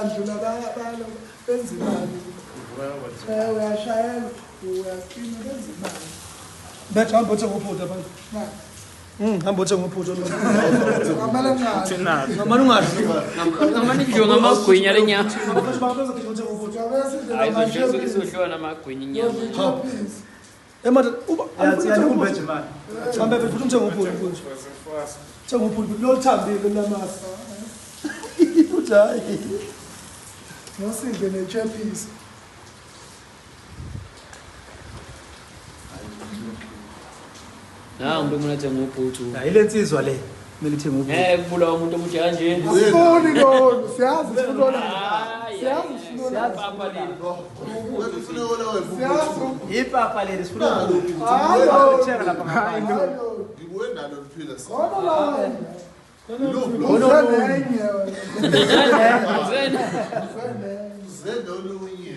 bayandlula benza imali. Uyashayela, uyasipina benza imali. Bethi hamba uthenga uphutha abantu. Hamba uthenga uphutha lo. Ngamala ngathi. Ngamani ungadli. Ngamani kudliwa ngamagwinya lenyama. Abantu babenza ngithenga uphutha. Izodliwa namagwinya inyama. Emata uba yathi kumbeje manje. Hamba futhi uthenga uphutha mfowethu. Thenga uphutha lo thambile lamasa. Ujayi. Nosinge nechapisi. Umuntu omuna thenga uphuthu. Ile nsizwa le. Kumele ithenge uphutha. Kubulawa umuntu omuthi kanje. Asifuni lo, siyazi sifuna. Ipapa leli sifuna uphutha. Hayi. Thenga lapha ngaphandle. Ngibuye nalo liphila Khona la. Zenda olunye